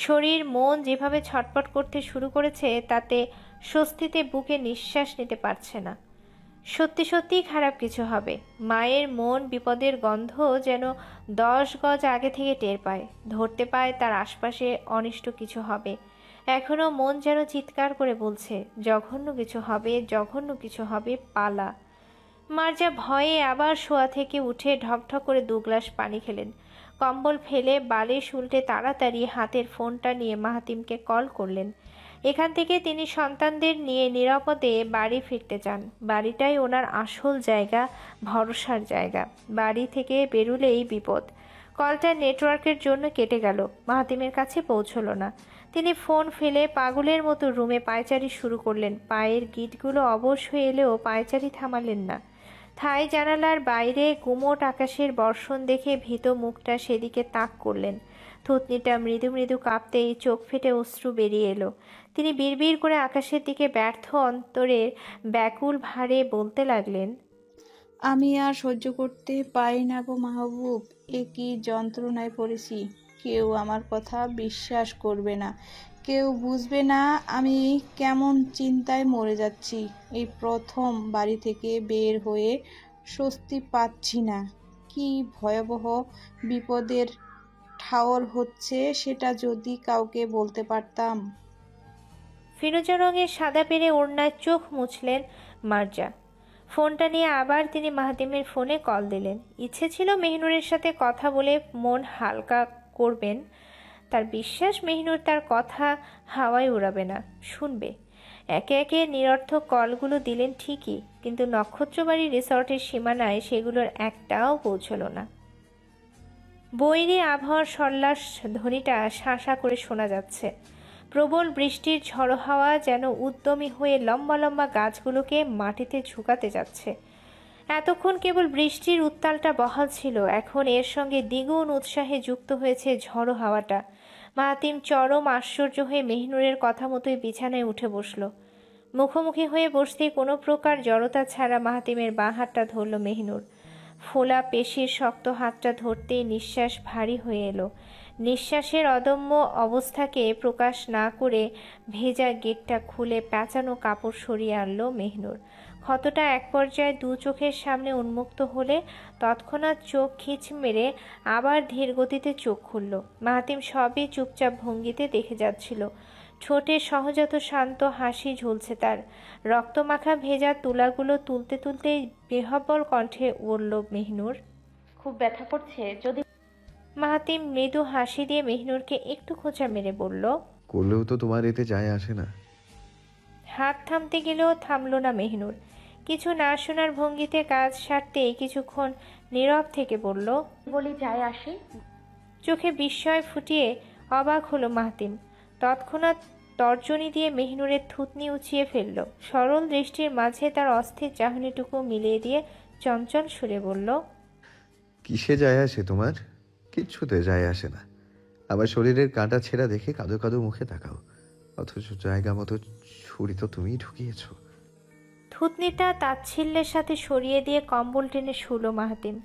শরীর মন যেভাবে ছটপট করতে শুরু করেছে তাতে স্বস্তিতে বুকে নিঃশ্বাস নিতে পারছে না। সত্যি সত্যিই খারাপ কিছু হবে। মায়ের মন বিপদের গন্ধ যেন 10 গজ আগে থেকে টের পায়, ধরতে পায় তার আশপাশে অনিষ্ট কিছু হবে। এখনো মন যেন চিৎকার করে বলছে, জঘন্য কিছু হবে, জঘন্য কিছু হবে, পালা। মার্জা ভয়ে আবার শোয়া থেকে উঠে ঢকঢক করে 2 গ্লাস পানি খেলেন। কম্বল ফেলে বালিশ উল্টে তাড়াতাড়ি হাতের ফোনটা নিয়ে মাহাতিমকে কল করলেন। এখান থেকে তিনি সন্তানদের নিয়ে নিরাপদে বাড়ি ফিরতে চান। বাড়িটাই ওনার আসল জায়গা, ভরসার জায়গা। বাড়ি থেকে বেরুলেই বিপদ। কলটা নেটওয়ার্কের জন্য কেটে গেল, মাহাতিমের কাছে পৌঁছলো না। তিনি ফোন ফেলে পাগলের মতো রুমে পায়চারি শুরু করলেন। পায়ের গিঁটগুলো অবশ হয়ে এলেও পায়চারি থামালেন না। থাই জানালার বাইরে গুমোট আকাশের বর্ষণ দেখে ভীত মুখটা সেদিকে তাক করলেন। থুতনিটা মৃদু মৃদু কাঁপতেই চোখ ফেটে অশ্রু বেরিয়ে এলো। তিনি বিড়বিড় করে আকাশের দিকে ব্যর্থ অন্তরের ব্যাকুল ভারে বলতে লাগলেন, আমি আর সহ্য করতে পারি না গো মাহবুব, এ কি যন্ত্রণায় পড়েছি। কেউ আমার কথা বিশ্বাস করবে না, কেউ বুঝবে না আমি কেমন চিন্তায় মরে যাচ্ছি। এই প্রথম বাড়ি থেকে বের হয়ে স্বস্তি পাচ্ছি না। কি ভয়াবহ বিপদের ঠাওর হচ্ছে সেটা যদি কাউকে বলতে পারতাম। ফিরোজা রঙের সাদা পেরে ওড়নায় চোখ মুছলেন মার্জা। ফোনটা নিয়ে আবার তিনি মাহাতিমের ফোনে কল দিলেন। ইচ্ছে ছিল মেহনুরের সাথে কথা বলে মন হালকা করবেন। তার বিশ্বাস মেহনুর তার কথা হাওয়ায় উড়াবে না, শুনবে। একে একে নিরর্থক কলগুলো দিলেন ঠিকই, কিন্তু নক্ষত্রবাড়ি রিসর্টের সীমানায় সেগুলোর একটাও পৌঁছল না। বৈরী আবহাওয়ার সল্লাস ধ্বনিটা শাঁসা করে শোনা যাচ্ছে। প্রবল বৃষ্টির ঝড়ো হাওয়া যেন উদ্যমী হয়ে লম্বা লম্বা গাছগুলোকে মাটিতে ঝুঁকাতে যাচ্ছে। এতক্ষণ কেবল বৃষ্টির উত্তালটা বহাল ছিল, এখন এর সঙ্গে দ্বিগুণ উৎসাহে যুক্ত হয়েছে ঝড়ো হাওয়াটা। মাহাতিম চরম আশ্চর্য হয়ে মেহনুরের কথা মতোই বিছানায় উঠে বসল। মুখোমুখি হয়ে বসতেই কোনো প্রকার জড়তা ছাড়া মাহাতিমের বাঁ হাতটা ধরল মেহনুর। ফোলা পেশির শক্ত হাতটা ধরতেই নিঃশ্বাস ভারী হয়ে এলো। নিঃশ্বাসের অদম্য অবস্থাকে প্রকাশ না করে ভেজা গেটটা খুলে প্যাঁচানো কাপড় সরিয়ে আনলো মেহনুর। ক্ষতটা এক পর্যায়ে 2 চোখের সামনে উন্মুক্ত হলে তৎক্ষণাৎ চোখ খিচ মেরে আবার ধীর গতিতে চোখ খুলল। মাহাতিম সবই চুপচাপ ভঙ্গিতে দেখে যাচ্ছিল। ঠোঁটে সহজাত শান্ত হাসি ঝুলছে তার। রক্তমাখা ভেজা তুলাগুলো তুলতে তুলতেই বেহব্বল কণ্ঠে বলল মেহনুর, খুব ব্যথা করছে যদি। মাহাতিম মৃদু হাসি দিয়ে মেহনুরকে একটু খোঁচা মেরে বলল, করলেও তো তোমার এতে যায় আসে না। হাত থামতে গেলেও থামল না মেহনুর। কিছু না শোনার ভঙ্গিতে কাজ সারতেই কিছুক্ষণ নীরব থেকে বলল, বলি যায় আসে। চোখে বিস্ময় ফুটিয়ে অবাক হলো মাহাতিম। তৎক্ষণাৎ তর্জনী দিয়ে মেহনুরের থুতনি উঁচিয়ে ফেলল। সরল দৃষ্টির মাঝে তার অস্থির চাহনিটুকু মিলিয়ে দিয়ে চঞ্চল সুরে বলল, কিসে যায় আসে তোমার? কিচ্ছুতে যায় আসে না। আবার শরীরের কাঁটা ছেঁড়া দেখে কাঁদো কাঁদো মুখে তাকাও, অথচ জায়গা মতো ছুরি তো তুমিই ঢুকিয়েছ। থুতনিটা তাচ্ছিল্যের সাথে সরিয়ে দিয়ে কম্বল টেনে শুল মাহাতিম।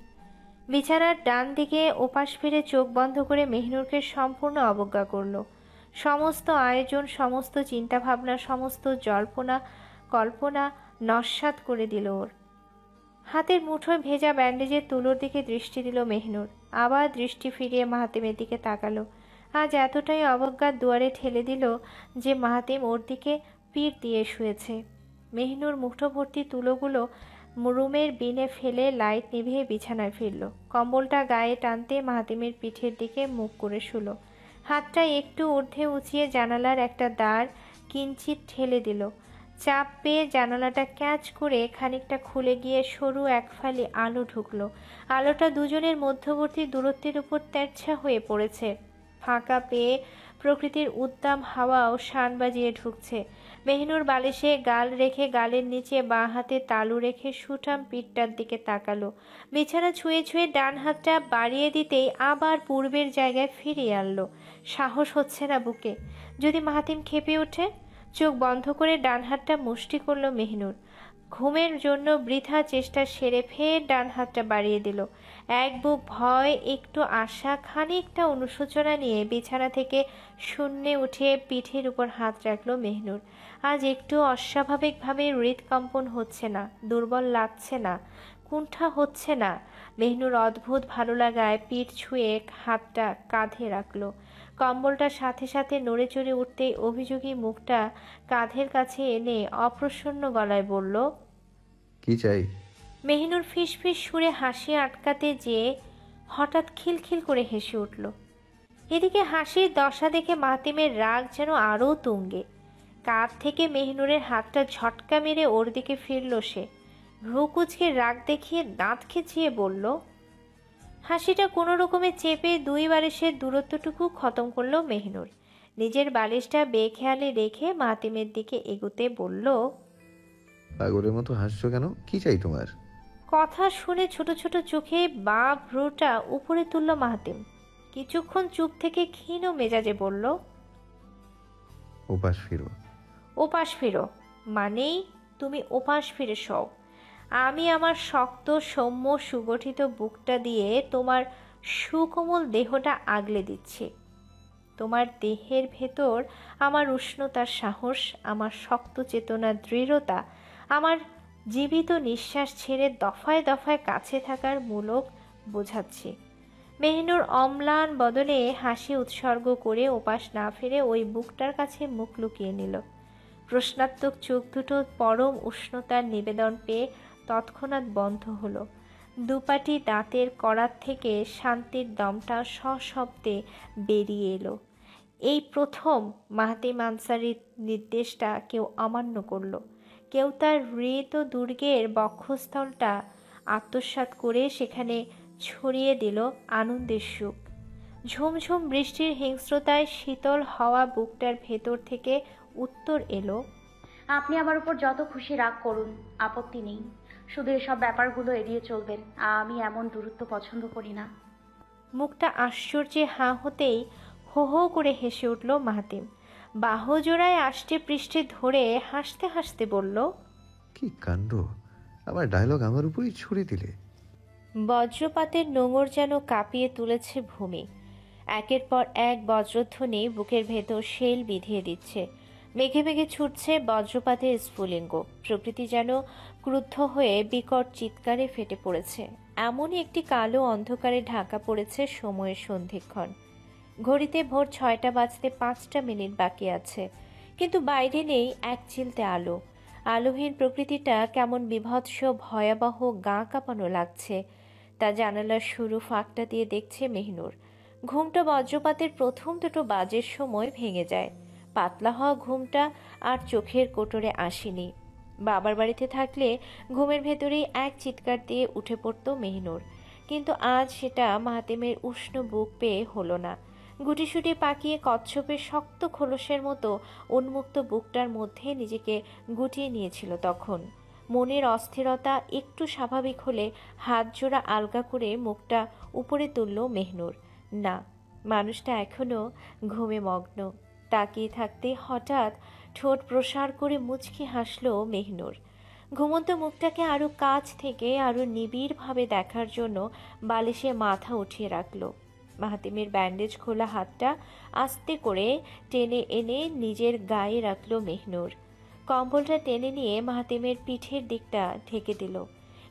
বিছানার ডান দিকে ওপাশ ফিরে চোখ বন্ধ করে মেহনুরকে সম্পূর্ণ অবজ্ঞা করল। সমস্ত আয়োজন, সমস্ত চিন্তাভাবনা, সমস্ত জল্পনা কল্পনা নস্যাৎ করে দিল ওর। হাতের মুঠোয় ভেজা ব্যান্ডেজের তুলোর দিকে দৃষ্টি দিল মেহনুর। আবার দৃষ্টি ফিরিয়ে মাহাতিমের দিকে তাকালো। আজ এতটাই অবজ্ঞার দুয়ারে ঠেলে দিল যে মাহাতিম ওর দিকে পিঠ দিয়ে শুয়েছে। মেহনুর মুঠো ভর্তি তুলোগুলো রুমের বিনে ফেলে লাইট নিভিয়ে বিছানায় ফিরল। কম্বলটা গায়ে টানতে মাহাতিমের পিঠের দিকে মুখ করে শুলো। হাতটা একটু ঊর্ধ্বে উঁচিয়ে জানালার একটা দ্বার কিঞ্চিত ঠেলে দিল। চাপ পেয়ে জানালাটা ক্যাচ করে খানিকটা খুলে গিয়ে সরু এক ফালি আলো ঢুকলো। আলোটা দুজনের মধ্যবর্তী দূরত্বের উপর তেরছা হয়ে পড়েছে। ফাঁকা পেয়ে প্রকৃতির উদ্দাম হাওয়াও শান বাজিয়ে ঢুকছে। মেহনুর বালিশে গাল রেখে গালের নিচে বাঁ হাতে তালু রেখে সুঠাম পিঠটার দিকে তাকালো। বিছানা ছুঁয়ে ছুঁয়ে ডান হাতটা বাড়িয়ে দিতেই আবার পূর্বের জায়গায় ফিরিয়ে আনলো। সাহস হচ্ছে না বুকে। যদি মাহাতিম খেপে ওঠে? চোখ বন্ধ করে ডান হাতটা মুষ্টি করল মেহনুর। ঘুমের জন্য বৃথা চেষ্টা সেরে ফের ডান হাতটা বাড়িয়ে দিল। এক বুক ভয়, একটু আশা, খানিকটা অনুশোচনা নিয়ে বিছানা থেকে শূন্যে উঠে পিঠের উপর হাত রাখল মেহনুর। আজ একটু অস্বাভাবিকভাবে হৃদকম্পন হচ্ছে না, দুর্বল লাগছে না, কুণ্ঠা হচ্ছে না। মেহনুর অদ্ভুত ভালো লাগায় পিঠ ছুঁয়ে হাতটা কাঁধে রাখলো। কম্বলটার সাথে সাথে নড়ে চড়ে উঠতেই অভিযোগী মুখটা কাঁধের কাছে এনে অপ্রসন্ন গলায় বলল, কি চাই? মেহনুর ফিস ফিস সুরে হাসি আটকাতে যেয়ে হঠাৎ খিলখিল করে হেসে উঠল। এদিকে হাসির দশা দেখে মাতিমের রাগ যেন আরও তুঙ্গে। কাঁধ থেকে মেহনুরের হাতটা ঝটকা মেরে ওর দিকে ফিরল সে। ভ্রু কুচকে রাগ দেখিয়ে দাঁত খেঁচিয়ে বলল, হাসিটা কোনো রকমে চেপে দুইবারে সে দূরত্বটুকু খতম করলো মেহনুর। নিজের বালিশটা বেখেয়ালে রেখে মাতিমের দিকে এগোতে বলল, পাগলের মতো হাসছো কেন? কি চাই তোমার? কথা শুনে ছোট ছোট চোখে বা ভ্রুটা উপরে তুলল মাহাতিম। কিছুক্ষণ চুপ থেকে ক্ষীণ মেজাজে বলল, ওপাশ ফিরো। ওপাশ ফিরো মানেই তুমি ওপাশ ফিরে শও। আমি আমার শক্ত সৌম্য সুগঠিত বুকটা দিয়ে তোমার সুকোমল দেহটা আগলে দিচ্ছি। তোমার দেহের ভেতর আমার উষ্ণতার সাহস, আমার শক্ত চেতনার দৃঢ়তা, আমার জীবিত নিঃশ্বাস ছেড়ে দফায় দফায় কাছে থাকার মূলক বোঝাচ্ছি। মেহনুর অম্লান বদলে হাসি উৎসর্গ করে ওপাশ না ফিরে ওই বুকটার কাছে মুখ লুকিয়ে নিল। প্রশ্নাত্মক চোখ দুটো পরম উষ্ণতার নিবেদন পেয়ে তৎক্ষণাৎ বন্ধ হলো। দুপাটি দাঁতের কড়ার থেকে শান্তির দমটা সশব্দে বেরিয়ে এলো। এই প্রথম মাহতিম আনসারির নির্দেশটা কেউ অমান্য করল। কেউ তার হৃত দুর্গের বক্ষস্থলটা আত্মসাৎ করে সেখানে ছড়িয়ে দিল আনন্দের সুখ। ঝুমঝুম বৃষ্টির হিংস্রতায় শীতল হাওয়া বুকটার ভেতর থেকে উত্তর এলো, আপনি আমার উপর যত খুশি রাগ করুন, আপত্তি নেই। শুধু এসব ব্যাপারগুলো এড়িয়ে চলবেন। আমি এমন দূরত্ব পছন্দ করি না। মুখটা আশ্চর্যে হাঁ হতেই হো হো করে হেসে উঠল মাহাতিম। বাহুজোড়ায় আষ্টে পৃষ্ঠে ধরে হাসতে হাসতে বলল, কি কাণ্ড! আমার ডায়লগ আমার উপরই ছুড়ে দিলে। বজ্রপাতের নোঙর যেন কাঁপিয়ে তুলেছে ভূমি। একের পর এক বজ্রধ্বনি বুকের ভেতর শেল বিধিয়ে দিচ্ছে। মেঘে মেঘে ছুটছে বজ্রপাতের স্ফুলিঙ্গ। প্রকৃতি যেন ক্রুদ্ধ হয়ে বিকট চিৎকারে ফেটে পড়েছে। এমনই একটি কালো অন্ধকারে ঢাকা পড়েছে সময়ের সন্ধিক্ষণ। ঘড়িতে ভোর 6টা বাজতে 5টা মিনিট বাকি আছে, কিন্তু বাইরে নেই এক চিলতে আলো। আলোহীন প্রকৃতিটা কেমন বিভৎস ভয়াবহ, গা কাঁপানো লাগছে। তা জানালার সরু ফাঁকটা দিয়ে দেখছে মেহনুর। ঘুমটা বজ্রপাতের প্রথম দুটো বাজের সময় ভেঙে যায়। পাতলা হওয়া ঘুমটা আর চোখের কোটরে আসেনি। বাবার বাড়িতে থাকলে ঘুমের ভেতরেই এক চিৎকার দিয়ে উঠে পড়তো মেহনুর, কিন্তু আজ সেটা মাহাতিমের উষ্ণ বুক পেয়ে হলো না। গুটিসুটি পাকিয়ে কচ্ছপের শক্ত খোলসের মতো উন্মুক্ত বুকটার মধ্যে নিজেকে গুটিয়ে নিয়েছিল তখন। মনের অস্থিরতা একটু স্বাভাবিক হলে হাত জোড়া আলগা করে মুখটা উপরে তুলল মেহনুর। না, মানুষটা এখনো ঘুমে মগ্ন। তাকিয়ে থাকতে হঠাৎ ঠোঁট প্রসার করে মুচকি হাসল মেহনুর। ঘুমন্ত মুখটাকে আরো কাছ থেকে আরো নিবিড়ভাবে দেখার জন্য বালিশে মাথা উঠিয়ে রাখল। মাহাতিমের ব্যান্ডেজ খোলা হাতটা আস্তে করে টেনে এনে নিজের গায়ে রাখল মেহনুর। কম্বলটা টেনে নিয়ে মাহাতিমের পিঠের দিকটা ঢেকে দিল।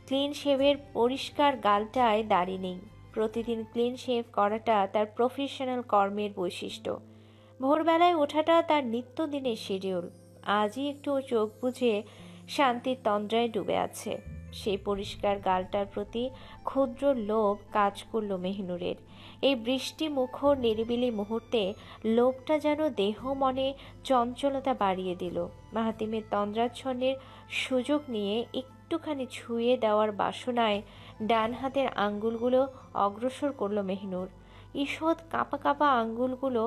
ক্লিন শেভের পরিষ্কার গালটায় দাড়ি নেই। প্রতিদিন ক্লিন শেভ করাটা তার প্রফেশনাল কর্মের বৈশিষ্ট্য। ভোরবেলায় ওঠাটা তার নিত্যদিনের শিডিউল। আজই একটু চোখ বুজে শান্তির তন্দ্রায় ডুবে আছে। সেই পরিষ্কার গালটার প্রতি ক্ষুদ্র লোভ কাজ করল মেহনুরের। এই বৃষ্টি মুখর নিরিবিলি মুহূর্তে লোভটা যেন দেহ মনে চঞ্চলতা বাড়িয়ে দিল। মাহাতিমের তন্দ্রাচ্ছন্নের সুযোগ নিয়ে একটুখানি ছুঁয়ে দেওয়ার বাসনায় ডান হাতের আঙ্গুলগুলো অগ্রসর করল মেহনুর। ঈষৎ কাঁপা কাঁপা আঙ্গুলগুলো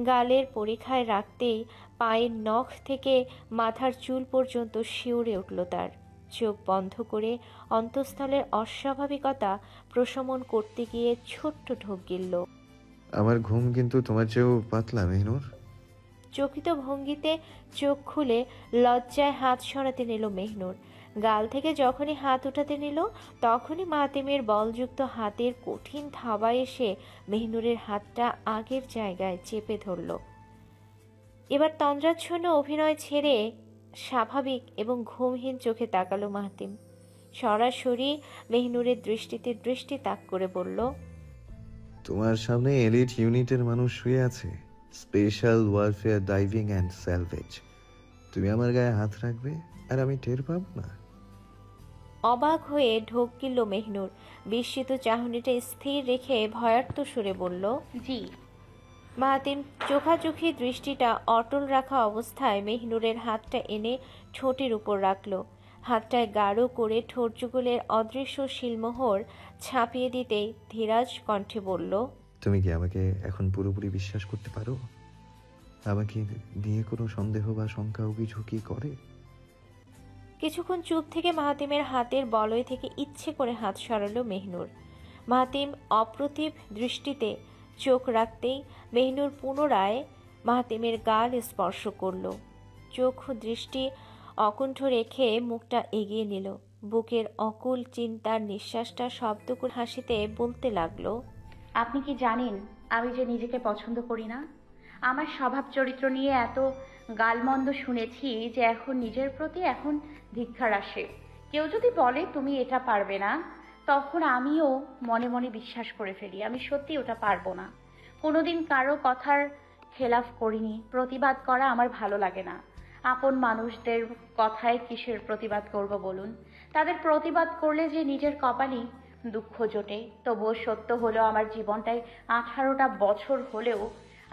গালের পরিখায় রাখতেই পায়ের নখ থেকে মাথার চুল পর্যন্ত শিউরে উঠল তার। চোখ বন্ধ করে অন্তঃস্থলের অস্বাভাবিকতা প্রশমন করতে গিয়ে ছোট্ট ঢোক গিলল। আমার ঘুম কিন্তু তোমার চেয়েও পাতলা মেহনুর। চকিত ভঙ্গিতে চোখ খুলে লজ্জায় হাত সরাতে নিল মেহনুর। গাল থেকে যখনই হাত উঠাতে নিল তখনই মাহাতিমের বলযুক্ত হাতের কঠিন থাবা এসে মেহনুরের হাতটা আগের জায়গায় চেপে ধরল। এবার তন্দ্রাচ্ছন্ন অভিনয় ছেড়ে স্বাভাবিক এবং ঘুমহীন চোখে তাকালো মাহাতিম। সরাসরি মেহনুরের দৃষ্টিতে দৃষ্টি তাক করে বলল, তোমার সামনে এলিট ইউনিটের মানুষ শুয়ে আছে, special warfare diving and salvage. তুমি আমার গায়ে হাত রাখবে আর আমি টের পাবো না? অবাক হয়ে ঢোক গিলল মেহনুর। বিস্মিত চাহনিটা স্থির রেখে ভয়ার্ত সুরে বলল, জি। মাহাতিম চোখাচোখি দৃষ্টিটা অটল রাখা অবস্থায় মেহনুরের হাতটা এনে ঠোঁটের উপর রাখল। হাতটায় গাঢ় করে ঠোঁট যুগলের অদৃশ্য শিলমোহর ছাপিয়ে দিতেই ধীরাজ কণ্ঠে বলল, তুমি কি আমাকে এখন পুরোপুরি বিশ্বাস করতে পারো? আমাকে নিয়ে কোনো সন্দেহ বা শঙ্কা অভিযোগ কি করে? কিছুক্ষণ চুপ থেকে মাহাতিমের হাতের বলয় থেকে ইচ্ছে করে হাত সরালো মেহনুর। মাহাতিম অপ্রতিভ দৃষ্টিতে চোখ রাখতেই মেহনুর পুনরায় মাহাতিমের গাল স্পর্শ করল। চোখ দৃষ্টি অকুণ্ঠ রেখে মুখটা এগিয়ে নিল। বুকের অকুল চিন্তার নিঃশ্বাসটা শব্দ করে হাসিতে বলতে লাগলো, আপনি কি জানেন আমি যে নিজেকে পছন্দ করি না? আমার স্বভাব চরিত্র নিয়ে এত গালমন্দ শুনেছি যে এখন নিজের প্রতি এখন ধিক্কার আসে। কেউ যদি বলে তুমি এটা পারবে না, তখন আমিও মনে মনে বিশ্বাস করে ফেলি আমি সত্যি ওটা পারবো না। কোনোদিন কারো কথার খেলাফ করিনি। প্রতিবাদ করা আমার ভালো লাগে না। আপন মানুষদের কথায় কিসের প্রতিবাদ করব বলুন? তাদের প্রতিবাদ করলে যে নিজের কপালই দুঃখ জোটে। তবুও সত্য হলো আমার জীবনটায় 18টা বছর হলেও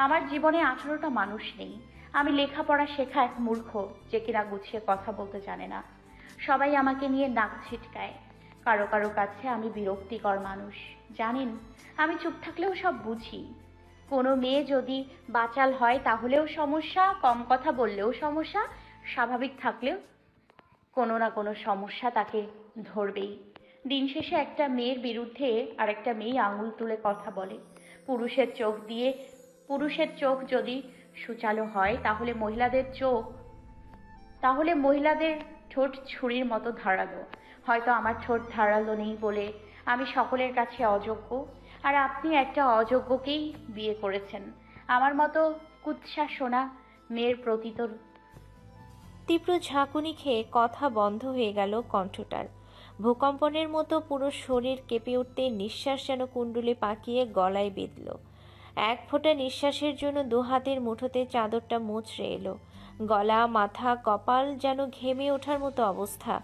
আমার জীবনে 18টা মানুষ নেই। আমি লেখাপড়া শেখা এক মূর্খ যে কিনা গুছিয়ে কথা বলতে জানে না। সবাই আমাকে নিয়ে নাক ছিটকায়। কারো কারো কাছে আমি বিরক্তিকর মানুষ। জানেন, আমি চুপ থাকলেও সব বুঝি। কোনো মেয়ে যদি বাচাল হয় তাহলেও সমস্যা, কম কথা বললেও সমস্যা, স্বাভাবিক থাকলেও কোনো না কোনো সমস্যা তাকে ধরবেই। দিন শেষে একটা মেয়ের বিরুদ্ধে আরেকটা মেয়ে আঙুল তুলে কথা বলে। পুরুষের চোখ যদি সুচালো হয় তাহলে মহিলাদের ঠোঁট ছুরির মতো ধারালো। হয়তো আমার ঠোঁট ধারালো নেই বলে আমি সকলের কাছে অযোগ্য। আর আপনি একটা অযোগ্যকেই বিয়ে করেছেন। আমার মতো কুৎসা শোনা মেয়ের প্রতি তো। তীব্র ঝাঁকুনি খেয়ে কথা বন্ধ হয়ে গেল কণ্ঠটার। ভূকম্পনের মতো পুরো শরীর কেঁপে উঠতে নিঃশ্বাস যেন কুণ্ডুলি পাকিয়ে গলায় বিঁধল। এক ফোঁটা নিঃশ্বাসের জন্য দু হাতের মুঠোতে চাদরটা মুচড়ে এলো। গলা, মাথা, কপাল যেন ঘেমে ওঠার মতো অবস্থা।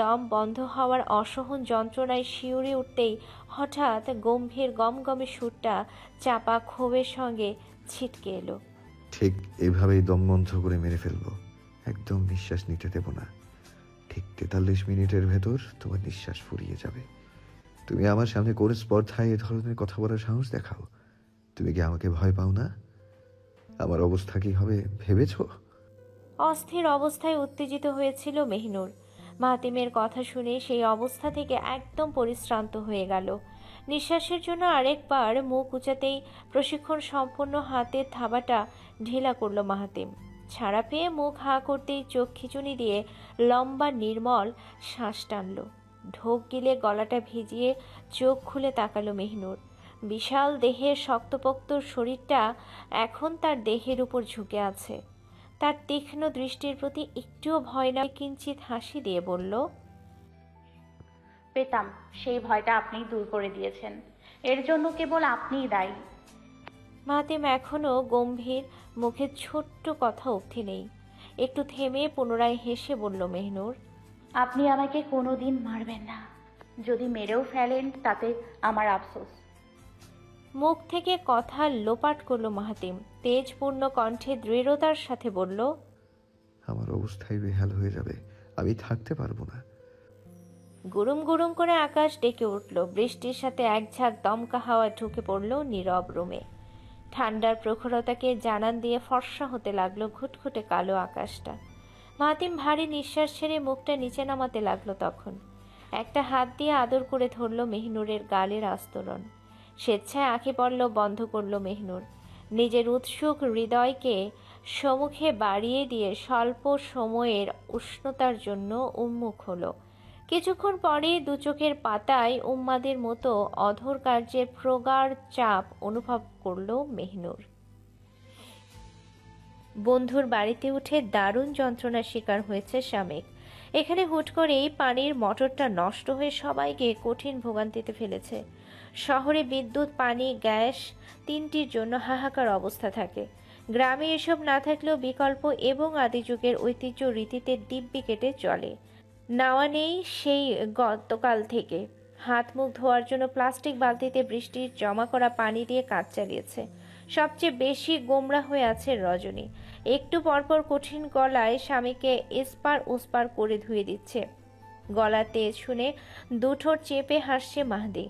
দম বন্ধ হওয়ার অসহন যন্ত্রণায় শিউরে উঠতেই হঠাৎ গম্ভীর গমগমে সুরটা চাপা ক্ষোভের সঙ্গে ছিটকে এলো। ঠিক এভাবেই দম বন্ধ করে মেরে ফেলবো। একদম নিঃশ্বাস নিতে দেব না। ঠিক 43 মিনিটের ভেতর তোমার নিঃশ্বাস ফুরিয়ে যাবে। তুমি আমার সামনে করে স্পর্ধায় এ ধরনের কথা বলার সাহস দেখাও। তুমি কি আমাকে ভয় পাও না? আমার অবস্থা কি হবে ভেবেছো? অস্থির অবস্থায় উত্তেজিত হয়েছিল মেহনুর। মাহাতিমের কথা শুনে সেই অবস্থা থেকে একদম পরিশ্রান্ত হয়ে গেল। নিঃশ্বাসের জন্য আরেকবার মুখ উঁচাতেই প্রশিক্ষণ সম্পন্ন হাতের থাবাটা ঢিলা করল মাহাতিম। ছাড়া পেয়ে মুখ হাঁ করতেই চোখ খিচুনি দিয়ে লম্বা নির্মল শ্বাস টানল। ঢোক গিলে গলাটা ভিজিয়ে চোখ খুলে তাকালো মেহনুর। বিশাল দেহের শক্তপোক্ত শরীরটা এখন তার দেহের উপর ঝুঁকে আছে। তার তীক্ষ্ণ দৃষ্টির প্রতি একটুও ভয় নয়, কিঞ্চিত হাসি দিয়ে বলল, পেতাম সেই ভয়টা আপনিই দূর করে দিয়েছেন। এর জন্য কেবল আপনিই দায়ী। মাহাতিম এখনো গম্ভীর, মুখে ছোট্ট কথা অবধি নেই। একটু থেমে পুনরায় হেসে বলল মেহনুর, আপনি আমাকে কোনোদিন মারবেন না। যদি মেরেও ফেলেন তাতে আমার আফসোস। মুখ থেকে কথা লোপাট করল মাহাতিম। তেজপূর্ণ কণ্ঠে দৃঢ়তার সাথে বলল, আমার অবস্থায় বেহাল হয়ে যাবে। আমি থাকতে পারবো না। গুরুম গুরুম করে আকাশ ডেকে উঠল। বৃষ্টির সাথে এক ঝাঁক দমকা হাওয়া ঢুকে পড়ল নীরব রুমে। ঠান্ডার প্রখরতাকে জানান দিয়ে ফর্সা হতে লাগলো ঘুটঘুটে কালো আকাশটা। মাহাতিম ভারী নিঃশ্বাস ছেড়ে মুখটা নিচে নামাতে লাগলো। তখন একটা হাত দিয়ে আদর করে ধরল মেহনুরের গালের আস্তরণ। স্বেচ্ছায় আঁখি পড়ল বন্ধ করল মেহনুর। নিজের উৎসুক হৃদয়কে সম্মুখে বাড়িয়ে দিয়ে স্বল্প সময়ের উষ্ণতার জন্য উন্মুখ হলো। কিছুক্ষণ পরে দু চোখের পাতায় উন্মাদের মতো অধর কার্যের প্রগাঢ় চাপ অনুভব করল মেহনুর। বন্ধুর বাড়িতে উঠে দারুণ যন্ত্রণার শিকার হয়েছে শামেক। এখানে হুট করেই পানির মোটরটা নষ্ট হয়ে সবাইকে কঠিন ভোগান্তিতে ফেলেছে। শহরে বিদ্যুৎ, পানি, গ্যাস তিনটির জন্য হাহাকার অবস্থা থাকে। গ্রামে এসব না থাকলেও বিকল্প এবং আদিযুগের ঐতিহ্য রীতিতে দিব্যি কেটে চলে। নাওয়া নেই সেই গতকাল থেকে। হাত মুখ ধোয়ার জন্য প্লাস্টিক বালতিতে বৃষ্টির জমা করা পানি দিয়ে কাজ চালিয়েছে। সবচেয়ে বেশি গোমরা হয়ে আছে রজনী। একটু পরপর কঠিন গলায় স্বামীকে এসপার ওসপার করে ধুয়ে দিচ্ছে। গলা তেজ শুনে দুঠোঁট চেপে হাসছে মাহদি।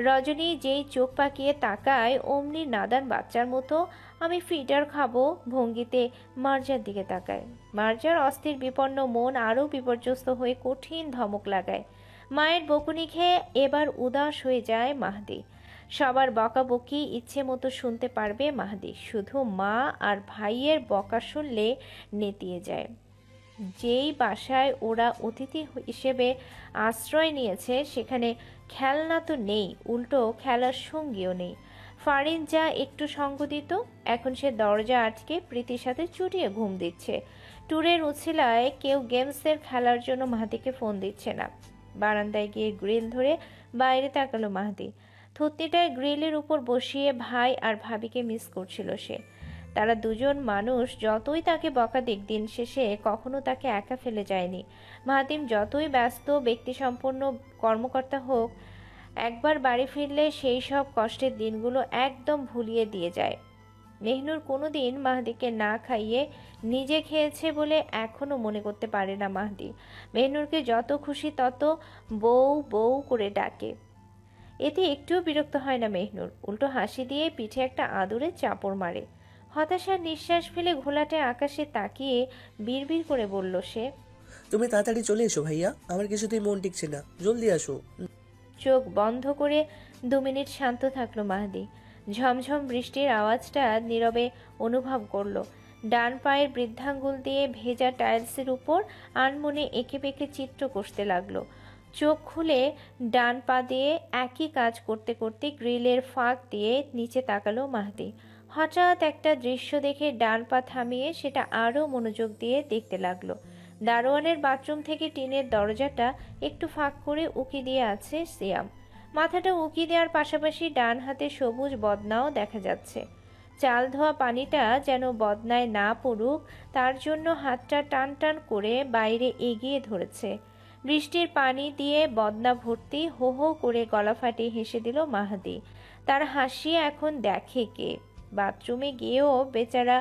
রজনী যেই চোখ পাকিয়ে তাকায় অমনি নাদান বাচ্চার মতো আমি ফিডার খাবো ভঙ্গিতে মার্জার দিকে তাকায়। মার্জার অস্থির বিপন্ন মন আরও বিপর্যস্ত হয়ে কঠিন ধমক লাগায়। মায়ের বকুনি খেয়ে এবার উদাস হয়ে যায় মাহদি। সবার বকাবকি ইচ্ছে মতো শুনতে পারবে মাহদি, শুধু মা আর ভাইয়ের বকা শুনলে নেতিয়ে যায়। যেই বাসায় ওরা অতিথি হিসেবে আশ্রয় নিয়েছে সেখানে খেলনা তো নেই, উল্টো খেলার সঙ্গীও নেই। ফারিন যা একটু সঙ্গ দিত, এখন সে দরজা আটকে প্রীতির সাথে চুটিয়ে ঘুম দিচ্ছে। ট্যুরের উছিলায় কেউ গেমসের খেলার জন্য মাহদিকে ফোন দিচ্ছে না। বারান্দায় গিয়ে গ্রিল ধরে বাইরে তাকালো মাহদি। থুতনিটায় গ্রিলের উপর বসিয়ে ভাই আর ভাবিকে মিস করছিল সে। তারা দুজন মানুষ যতই তাকে বকা দিক, দিন শেষে কখনো তাকে একা ফেলে যায়নি। মাহাতিম যতই ব্যস্ত ব্যক্তিসম্পন্ন কর্মকর্তা হোক, একবার বাড়ি ফিরলে সেই সব কষ্টের দিনগুলো একদম ভুলিয়ে দিয়ে যায়। মেহনুর কোনোদিন মাহদিকে না খাইয়ে নিজে খেয়েছে বলে এখনো মনে করতে পারে না মাহদি। মেহনুরকে যত খুশি তত বউ বউ করে ডাকে। এতে একটুও বিরক্ত হয় না মেহনুর, উল্টো হাসি দিয়ে পিঠে একটা আদুরে চাপড় মারে। হতাশার নিঃশ্বাস ফেলে ঘোলাটে আকাশে তাকিয়ে বিড়বিড় করে বলল সে, তুমি তাড়াতাড়ি চলে এসো ভাইয়া, আমার কিছুতেই মন টিকছে না, জলদি আসো। চোখ বন্ধ করে 2 মিনিট শান্ত থাকলো মাহদি। ঝমঝম বৃষ্টির আওয়াজটা নীরবে অনুভব করলো। ডান পায়ের বৃদ্ধাঙ্গুল দিয়ে ভেজা টাইলসের উপর আনমনে এঁকে বেঁকে চিত্র কষতে লাগলো। চোখ খুলে ডান পা দিয়ে একই কাজ করতে করতে গ্রিলের ফাঁক দিয়ে নিচে তাকালো মাহদি। হঠাৎ একটা দৃশ্য দেখে ডান পা থামিয়ে সেটা আরও মনোযোগ দিয়ে দেখতে লাগলো। দারোয়ানের বাথরুম থেকে টিনের দরজাটা একটু ফাঁক করে উকি দিয়ে আছে সিয়াম। মাথাটা উকি দেওয়ার পাশাপাশি ডান হাতে সবুজ বদনাও দেখা যাচ্ছে। চাল ধোয়া পানিটা যেন বদনায় না পড়ুক তার জন্য হাতটা টান টান করে বাইরে এগিয়ে ধরেছে। বৃষ্টির পানি দিয়ে বদনা ভর্তি, হো হো করে গলা ফাটিয়ে হেসে দিল মাহদি। তার হাসি এখন দেখে কে? বাথরুমে গিয়েও বেচারা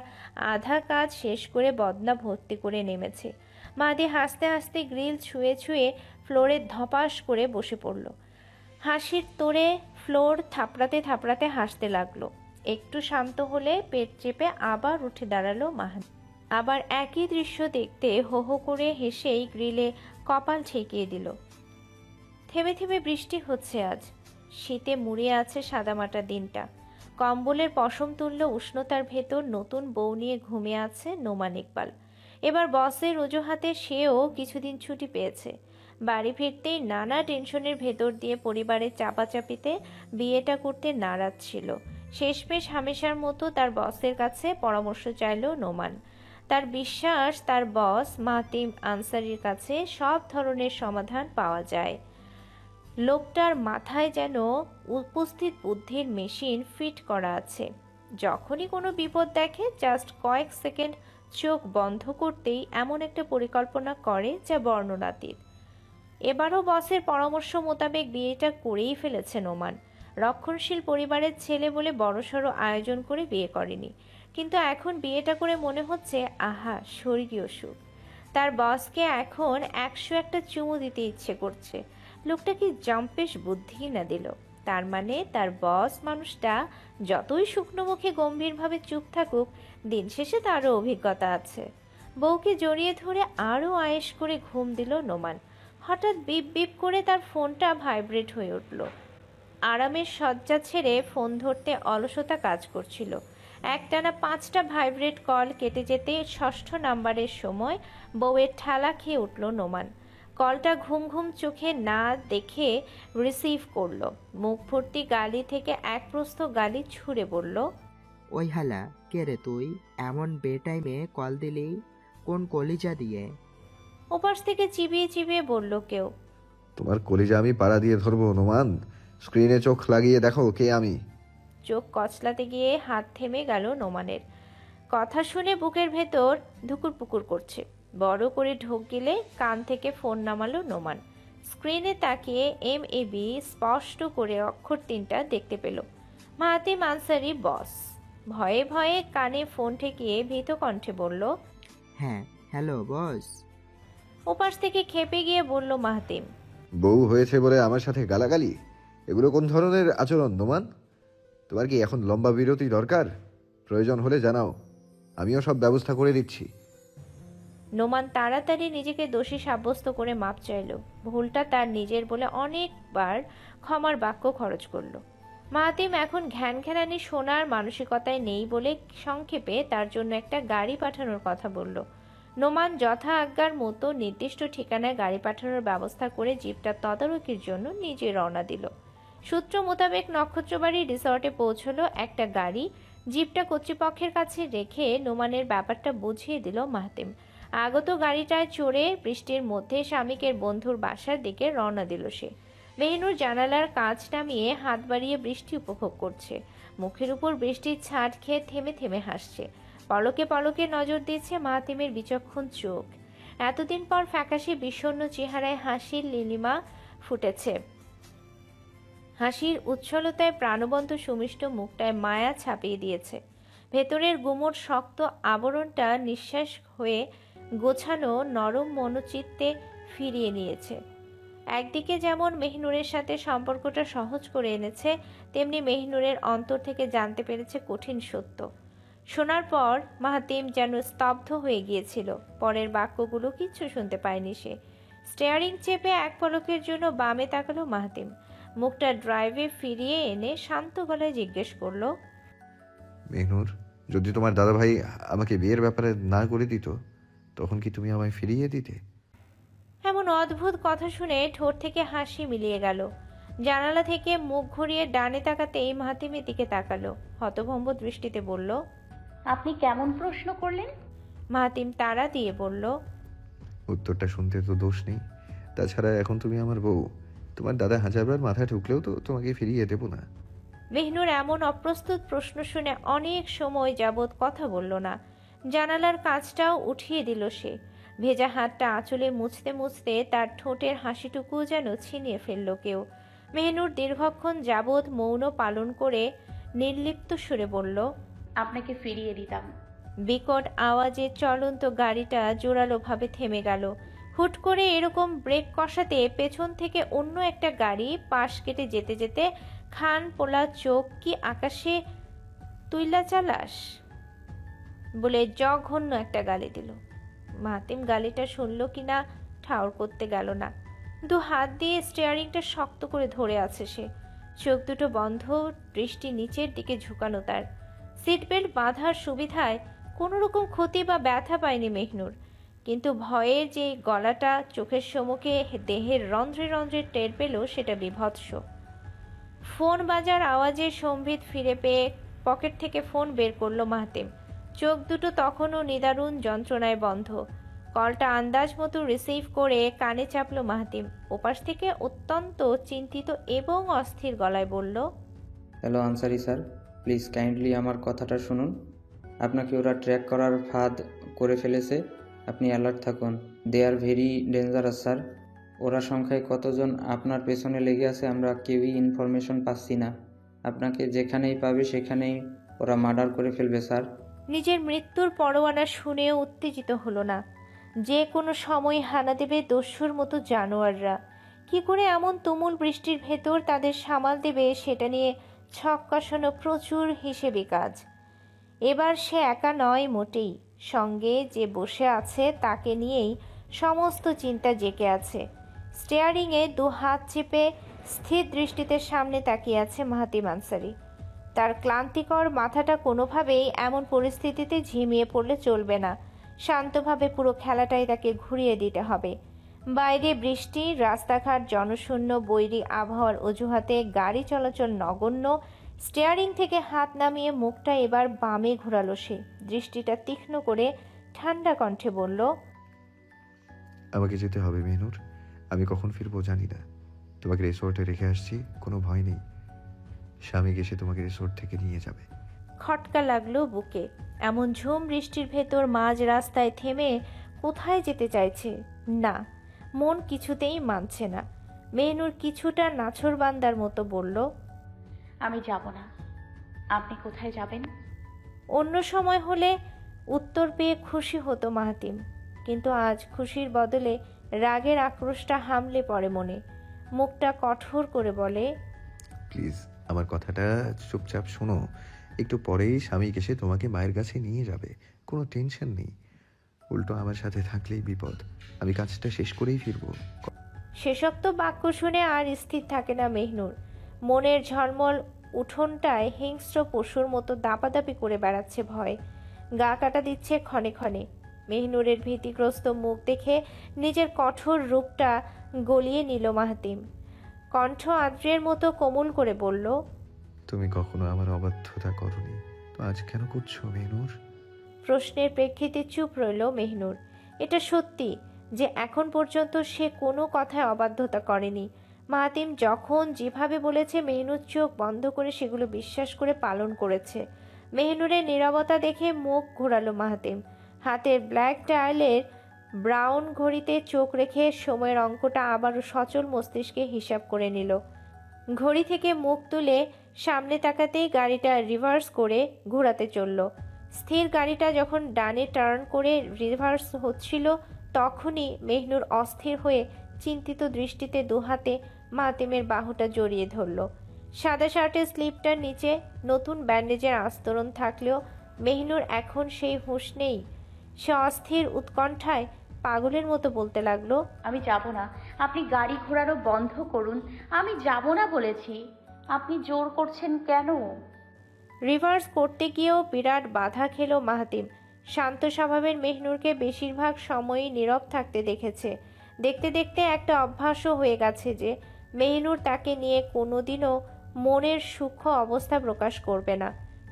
আধা কাজ শেষ করে বদনা ভর্তি করে নেমেছে। মাহদি হাসতে হাসতে গ্রিল ছুঁয়ে ছুঁয়ে ফ্লোরে ধপাস করে বসে পড়ল। হাসির তোড়ে ফ্লোর থাপড়াতে থাপড়াতে হাসতে লাগলো। একটু শান্ত হলে পেট চেপে আবার উঠে দাঁড়ালো মাহদি। আবার একই দৃশ্য দেখতে হো হো করে হেসেই গ্রিলে কপাল ঠেকিয়ে দিল। থেমে থেমে বৃষ্টি হচ্ছে আজ। শীতে মুড়িয়ে আছে সাদামাটা দিনটা। কম্বলের পশম তুলল উষ্ণতার ভেতর নতুন বউ নিয়ে ঘুমিয়ে আছে নোমান ইকবাল। এবার বসের অজুহাতে সেও কিছুদিন ছুটি পেয়েছে। বাড়ি ফিরতেই নানা টেনশনের ভেতর দিয়ে পরিবারের চাপাচাপিতে বিয়েটা করতে নারাজ ছিল। শেষমেশ হামেশার মতো তার বসের কাছে পরামর্শ চাইল নোমান। তার বিশ্বাস তার বস মাহতিম আনসারির কাছে সব ধরনের সমাধান পাওয়া যায়। লোকটার মাথায় যেন উপস্থিত বুদ্ধির মেশিন ফিট করা আছে। যখনই কোনো বিপদ দেখে জাস্ট কয়েক সেকেন্ড চোখ বন্ধ করতেই এমন একটা পরিকল্পনা করে যা বর্ণনাতীত। এবারও বসের পরামর্শ মোতাবেক বিয়েটা করেই ফেলেছে নোমান। রক্ষণশীল পরিবারের ছেলে বলে বড়সড় আয়োজন করে বিয়ে করেনি, কিন্তু এখন বিয়েটা করে মনে হচ্ছে আহা স্বর্গীয় সুখ। তার বসকে এখন 101টা চুমু দিতে ইচ্ছে করছে। লোকটা কি জম্পেশ বুদ্ধি না দিল। তার মানে তার বস মানুষটা যতই শুকনো মুখে গম্ভীরভাবে চুপ থাকুক, দিন শেষে তারও অভিজ্ঞতা আছে। বউকে জড়িয়ে ধরে আরও আয়েশ করে ঘুম দিল নোমান। হঠাৎ বিপ বিপ করে তার ফোনটা ভাইব্রেট হয়ে উঠল। আরামের শয্যা ছেড়ে ফোন ধরতে অলসতা কাজ করছিল। একটানা 5টা ভাইব্রেট কল কেটে যেতে 6ষ্ঠ নাম্বারের সময় বউয়ের ঠেলা খেয়ে উঠল নোমান। কলটা ঘুম ঘুম চোখে না দেখে রিসিভ করলো। মুখ ভর্তি গালি থেকে এক প্রস্থ গালি ছুঁড়ে বলল, ওই হালা, কে রে তুই? এমন বেটাইমে কল দিলি কোন কলিজা দিয়ে? ওপাশ থেকে চিবিয়ে চিবিয়ে বলল কেউ। তোমার কলিজা আমি পাড়া দিয়ে ধরবো নোমান। স্ক্রিনে চোখ লাগিয়ে দেখো কে আমি। চোখ কচলাতে গিয়ে হাত থেমে গেল নোমানের। কথা শুনে বুকের ভেতর ধুকুর পুকুর করছে। বড় করে ঢোক গিলে কান থেকে ফোন নামালো নোমান। স্ক্রিনে তাকিয়ে MAB স্পষ্ট করে অক্ষর 3টা দেখতে পেল। মাহাতিম আনসারি বস। ভয়ে ভয়ে কানে ফোন ঠেকিয়ে ভীত কণ্ঠে বলল, হ্যাঁ, হ্যালো বস। ওপাশ থেকে খেপে গিয়ে বলল মাহাতিম, বউ হয়েছে বলে আমার সাথে গালাগালি, এগুলো কোন ধরনের আচরণ নোমান? তোমার কি এখন লম্বা বিরতি দরকার? প্রয়োজন হলে জানাও, আমিও সব ব্যবস্থা করে দিচ্ছি। নোমান তাড়াতাড়ি নিজেকে দোষী সাব্যস্ত করে মাপ চাইল। ভুলটা তার নিজের বলে অনেকবার ক্ষমার বাক্য খরচ করল। মাহাতিম এখন ঘ্যানঘ্যানানি শোনার মানসিকতায় নেই বলে সংক্ষেপে তার জন্য একটা গাড়ি পাঠানোর কথা বলল। নোমান যথা আজ্ঞার মতো নির্দিষ্ট ঠিকানায় গাড়ি পাঠানোর ব্যবস্থা করে জিপটা তদারকির জন্য নিজে রওনা দিল। সূত্র মোতাবেক নক্ষত্রবাড়ি রিসর্টে পৌঁছলো একটা গাড়ি। জিপটা কর্তৃপক্ষের কাছে রেখে নোমানের ব্যাপারটা বুঝিয়ে দিল মাহাতিম। আগত গাড়িটায় চড়ে বৃষ্টির মধ্যে স্বামীকের বন্ধুর বাসার দিকে রওনা দিল সে। মেহনুর জানালার কাঁচ নামিয়ে হাত বাড়িয়ে বৃষ্টি উপভোগ করছে। মুখের উপর বৃষ্টির ছাট খেয়ে থেমে থেমে হাসছে। পলকে পলকে নজর দিচ্ছে মাহাতিমের বিচক্ষণ চোখ। এতদিন পর ফ্যাকাশে বিষণ্ণ চেহারায় হাসির নীলিমা ফুটেছে। হাসির উচ্ছলতায় প্রাণবন্ত সুমিষ্ট মুখটায় মায়া ছাপিয়ে দিয়েছে। ভেতরের গুমোট শক্ত আবরণটা নিঃশ্বাস হয়ে গোছানো নরম মনোচিত্তে ফিরিয়ে নিয়েছে। একদিকে যেমন মেহনুরের সাথে সম্পর্কটা সহজ করে এনেছে, তেমনি মেহনুরের অন্তর থেকে জানতে পেরেছে কঠিন সত্য। শোনার পর মাহাতিম যেন স্তব্ধ হয়ে গিয়েছিল। পরের বাক্যগুলো কিচ্ছু শুনতে পায়নি সে। স্টিয়ারিং চেপে এক পলকের জন্য বামে তাকালো মাহাতিম। মুখটা ড্রাইভে ফিরিয়ে এনে শান্ত গলায় জিজ্ঞেস করলো, মেহনুর, যদি তোমার দাদাভাই আমাকে বিয়ের ব্যাপারে না করে দিত, তখন কি তুমি আমায় ফিরিয়ে দিতে? এমন অদ্ভুত কথা শুনে ঠোঁট থেকে হাসি মিলিয়ে গেল। জানালা থেকে মুখ ঘুরিয়ে ডানে তাকাতেই মাহাতিমের দিকে তাকালো। হতভম্ব দৃষ্টিতে বলল, আপনি কেমন প্রশ্ন করলেন? মাহাতিম তাড়া দিয়ে বলল, উত্তরটা শুনতে তো দোষ নেই। তাছাড়া এখন তুমি আমার বউ। তোমার দাদা হাজারবার মাথায় ঢুকলেও তো তোমাকে ফিরিয়ে দেবো না। মেহনুর এমন অপ্রস্তুত প্রশ্ন শুনে অনেক সময় যাবৎ কথা বলল না। জানালার কাঁচটাও উঠিয়ে দিল সে। ভেজা হাতটা আঁচলে মুছতে মুছতে তার ঠোঁটের হাসিটুকু যেন ছিনিয়ে ফেলল কেউ। মেহনুর দীর্ঘক্ষণ যাবৎ মৌন পালন করে নির্লিপ্ত সুরে বলল, আপনাকে ফিরিয়ে দিতাম। বিকট আওয়াজে চলন্ত গাড়িটা জোরালোভাবে থেমে গেল। হুট করে এরকম ব্রেক কষাতে পেছন থেকে অন্য একটা গাড়ি পাশ কেটে যেতে যেতে খান পোলা চোখ কি আকাশে তুইলা চালাস বলে জঘন্য একটা গালি দিল। মাহাতিম গালিটা শুনল কিনা ঠাউর করতে গেল না। দু হাত দিয়ে স্টিয়ারিংটা শক্ত করে ধরে আছে সে। চোখ দুটো বন্ধ, দৃষ্টি নিচের দিকে ঝুঁকানো তার। সিট বেল্ট বাঁধার সুবিধায় কোনো রকম ক্ষতি বা ব্যথা পায়নি মেহনুর, কিন্তু ভয়ের যে গলাটা চোখের সম্মুখে দেহের রন্ধ্রে রন্ধ্রে টের পেল সেটা বিভৎস। ফোন বাজার আওয়াজে সম্বিত ফিরে পেয়ে পকেট থেকে ফোন বের করলো মাহাতিম। চোখ দুটো তখনও নিদারুণ যন্ত্রণায় বন্ধ। কলটা আন্দাজ মতো রিসিভ করে কানে চাপলো মাহাতিম। ওপাশ থেকে অত্যন্ত চিন্তিত এবং অস্থির গলায় বলল, hello Ansari sir, please kindly আমার কথাটা শুনুন। আপনাকে ওরা ট্র্যাক করার ফাঁদ করে ফেলেছে, আপনি অ্যালার্ট থাকুন। দে আর ভেরি ডেঞ্জারাস স্যার। ওরা সংখ্যায় কতজন আপনার পেছনে লেগে আছে আমরা কেউই ইনফরমেশন পাচ্ছি না। আপনাকে যেখানেই পাবে সেখানেই ওরা মার্ডার করে ফেলবে স্যার। নিজের মৃত্যুর পরোয়ানা শুনেও উত্তেজিত হলো না। যে কোনো সময় হানা দেবে দস্যুর মতো জানোয়াররা। কি করে এমন তুমুল বৃষ্টির ভেতর তাদের সামাল দেবে সেটা নিয়ে ছক কষানো প্রচুর হিসেবি কাজ। এবার সে একা নয় মোটেই, সঙ্গে যে বসে আছে তাকে নিয়েই সমস্ত চিন্তা জেঁকে আছে। স্টিয়ারিংয়ে দু হাত চেপে স্থির দৃষ্টিতে সামনে তাকিয়ে আছে মাহাতিম আনসারি। তার ক্লান্তিকর মাথাটা কোনোভাবেই এমন পরিস্থিতিতে ঝিমিয়ে পড়লে চলবে না। শান্তভাবে পুরো খেলাটাই তাকে ঘুরিয়ে দিতে হবে। বাইরে বৃষ্টি, রাস্তাঘাট জনশূন্য, বৈরী আবহাওয়ার অজুহাতে গাড়ি চলাচল নগণ্য। স্টিয়ারিং থেকে হাত নামিয়ে মুখটা এবার বামে ঘোরালো সে। দৃষ্টিটা তীক্ষ্ণ করে ঠান্ডা কণ্ঠে বলল, আমাকে যেতে হবে মেহনুর। আমি কখন ফিরবো জানি না। তোমাকে রিসোর্টে রেখে আসছি, কোনো ভয় নেই। স্বামী এসে তোমাকে রিসোর্ট থেকে নিয়ে যাবে। খটকা লাগলো বুকে। এমন ঝুম বৃষ্টির ভেতর মাঝ রাস্তায় থেমে কোথায় যেতে চাইছে? না, মন কিছুতেই মানছে না। মেহনুর কিছুটা নাছোড়বান্দার মতো বলল, আমি যাব না। আপনি কোথায় যাবেন? অন্য সময় হলে উত্তর পেয়ে খুশি হতো মাহাতিম, কিন্তু আজ খুশির বদলে রাগের আক্রোশটা হামলে পড়ে মনে। মুখটা কঠোর করে বলে, প্লিজ আমার কথাটা চুপচাপ শোনো। একটু পরেই স্বামী এসে তোমাকে মায়ের কাছে নিয়ে যাবে, কোনো টেনশন নেই। উল্টো আমার সাথে থাকলেই বিপদ। আমি কাজটা শেষ করেই ফিরবো। শেষোক্ত বাক্য শুনে আর স্থির থাকে না মেহনুর। মনের ঝলমল উঠোনটায় হিংস্র পশুর মতো দাপাদাপি করে বেড়াচ্ছে ভয়। গা কাটা দিচ্ছে ক্ষণে ক্ষণে। মেহনুরের ভীতিগ্রস্ত মুখ দেখে নিজের কঠোর রূপটা গলিয়ে নিল মাহাতিম। কণ্ঠ আদ্রের মতো কোমল করে বলল, তুমি কখনো আমার অবাধ্যতা করনি, তো আজ কেন করছো মেহনুর? প্রশ্নের প্রেক্ষিতে চুপ রইল মেহনুর। এটা সত্যি যে এখন পর্যন্ত সে কোনো কথায় অবাধ্যতা করেনি। মাহাতিম যখন যেভাবে বলেছে মেহনুর চোখ বন্ধ করে সেগুলো বিশ্বাস করে পালন করেছে। মেহনুরের নীরবতা দেখে মুখ ঘোরালো মাহাতিম। হাতের ব্ল্যাক ডায়ালের ব্রাউন ঘড়িতে চোখ রেখে সময়ের অঙ্কটা আবারও সচল মস্তিষ্কে হিসাব করে নিল। ঘড়ি থেকে মুখ তুলে সামনে তাকাতেই গাড়িটা রিভার্স করে ঘোরাতে চলল। স্থির গাড়িটা যখন ডানে টার্ন করে রিভার্স হচ্ছিল তখনই মেহনুর অস্থির হয়ে চিন্তিত দৃষ্টিতে দুহাতে মাতিমের বাহুটা জড়িয়ে ধরল। সাদা শার্টের স্লিপটার নিচে নতুন ব্যান্ডেজের আস্তরণ থাকলেও মেহনুর এখন সেই হুঁশ নেই। সে অস্থির উৎকণ্ঠায় পাগলের মতো বলতে লাগলো, আমি যাব না। আপনি গাড়ি ঘোরানো বন্ধ করুন। আমি যাব না বলেছি। আপনি জোর করছেন কেন? রিভার্স করতে গিয়েও বিরাট বাধা খেল মাহাতিম। শান্ত স্বভাবের মেহনুরকে বেশিরভাগ সময়ই নীরব থাকতে দেখেছে। দেখতে দেখতে একটা অভ্যাসও হয়ে গেছে যে মেহনুর তাকে নিয়ে কোনোদিনও মনের সূক্ষ্ম অবস্থা প্রকাশ করবে না।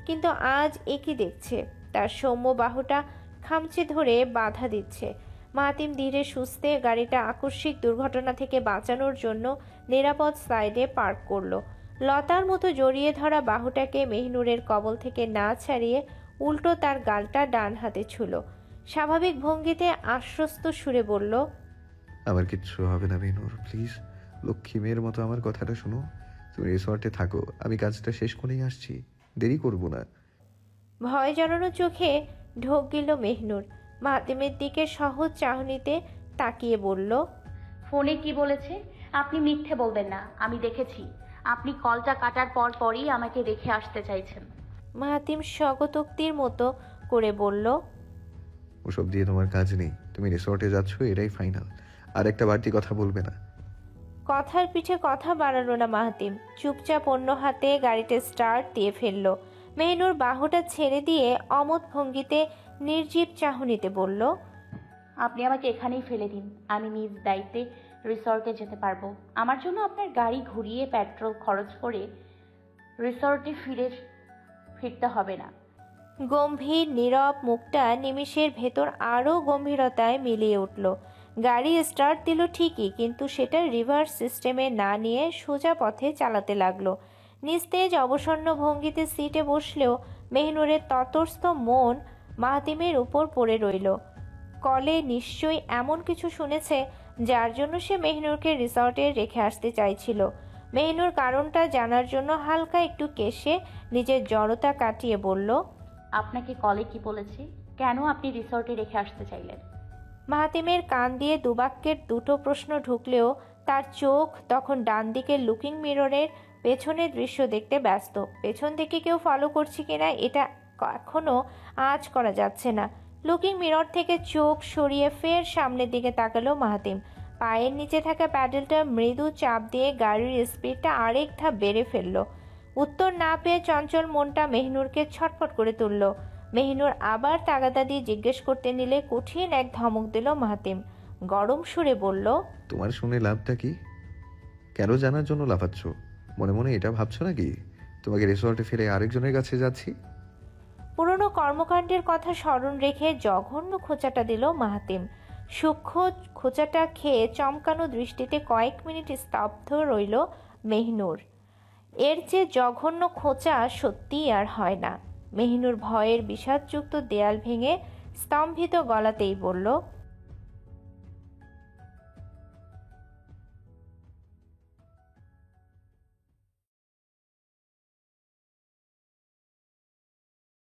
কিন্তু আজ একই দেখছে, তার সৌম্য বাহুটা খামচে ধরে বাধা দিচ্ছে। মাহাতিম ধীরে সুস্থে গাড়িটা আকস্মিক দুর্ঘটনা থেকে বাঁচানোর জন্য নিরাপদ সাইডে পার্ক করলো। লতার মতো জড়িয়ে ধরা বাহুটাকে মেহনুরের কবল থেকে না ছাড়িয়ে উল্টো তার গালটা ডান হাতে ছুঁল। স্বাভাবিক ভঙ্গিতে আশ্বস্ত সুরে বলল, আমার কিচ্ছু হবে না মেহনুর, প্লিজ। লক্ষ্মী মেয়ের মতো আমার কথাটা শোনো। তুমি রিসর্টে থাকো, আমি কাজটা শেষ করেই আসছি, দেরি করব না। ভয় জড়ানো চোখে ঢোক গেল মেহনুর। মাহাতিমের দিকে সহজ চাহনিতে তাকিয়ে বলল, ফোনে কি বলেছে? আপনি মিথ্যে বলবেন না। আমি দেখেছি। আপনি কলটা কাটার পরই আমাকে রেখে আসতে চাইছেন। মাহাতিম স্বগতোক্তির মতো করে বলল, ওসব দিয়ে তোমার কাজ নেই। তুমি রিসর্টে যাচ্ছ, এটাই ফাইনাল। আর একটা বাড়তি কথা বলবে না। কথার পিঠে কথা বাড়ালো না মাহাতিম। চুপচাপ অন্য হাতে গাড়িতে স্টার্ট দিয়ে ফেলল। মেহনুর বাহুটা ছেড়ে দিয়ে অমত ভঙ্গিতে নির্জীব চাহনিতে বলল, আপনি আমাকে এখানেই ফেলে দিন। আমি নিজ দায়িত্বে রিসর্টে যেতে পারবো। আমার জন্য আপনার গাড়ি ঘুরিয়ে পেট্রোল খরচ করে রিসর্টে ফিরতে হবে না। গম্ভীর নীরব মুখটা নিমিষের ভেতর আরও গম্ভীরতায় মিলিয়ে উঠল। গাড়ি স্টার্ট দিল ঠিকই, কিন্তু সেটা রিভার্স সিস্টেমে না নিয়ে সোজা পথে চালাতে লাগলো। নিস্তেজ অবসন্ন ভঙ্গিতে সিটে বসলেও মেহনুরের ততস্থ মন মাহাতিমের উপর পড়ে রইল। কলে নিশ্চয়ই এমন কিছু শুনেছে যার জন্য সে মেহনুরকে রিসর্টে রেখে আসতে চাইছিল। মেহনুর কারণটা জানার জন্য হালকা একটু কেশে নিজের জড়তা কাটিয়ে বলল, আপনাকে কলে কি বলেছে? কেন আপনি রিসর্টে রেখে আসতে চাইলেন? মাহাতিমের কান দিয়ে দুবাক্যের দুটো প্রশ্ন ঢুকলেও তার চোখ তখন ডান দিকের লুকিং মিররের পেছনের দৃশ্য দেখতে ব্যস্ত। পেছন থেকে কেউ ফলো করছে কিনা এটা এখনো আঁচ করা যাচ্ছে না। লুকিং মিরর থেকে চোখ সরিয়ে ফের সামনের দিকে তাকালো মাহাতিম। পায়ের নিচে থাকা প্যাডেলটা মৃদু চাপ দিয়ে গাড়ির স্পিডটা আরেক ধাপ বেড়ে ফেলল। উত্তর না পেয়ে চঞ্চল মনটা মেহনুরকে ছটফট করে তুলল। মেহনুর আবার তাগাদা দিয়ে জিজ্ঞেস করতে নিলে কঠিন এক ধমক দিল মাহাতিম। গরম সুরে বলল, তোমার শুনে লাভটা কি? কেন জানার জন্য লাফাচ্ছ? মনে মনে এটা ভাবছো নাকি তোমাকে রিসর্টে ফেলে আরেকজনের কাছে যাচ্ছি? পুরনো কর্মকাণ্ডের কথা স্মরণ রেখে জঘন্য খোঁচাটা দিল মাহাতিম। সূক্ষ্ম খোঁচাটা খেয়ে চমকানো দৃষ্টিতে কয়েক মিনিট স্তব্ধ রইল মেহনুর। এর চেয়ে জঘন্য খোঁচা সত্যিই আর হয় না। মেহনুর ভয়ের বিষাদযুক্ত দেয়াল ভেঙে স্তম্ভিত গলাতেই বলল,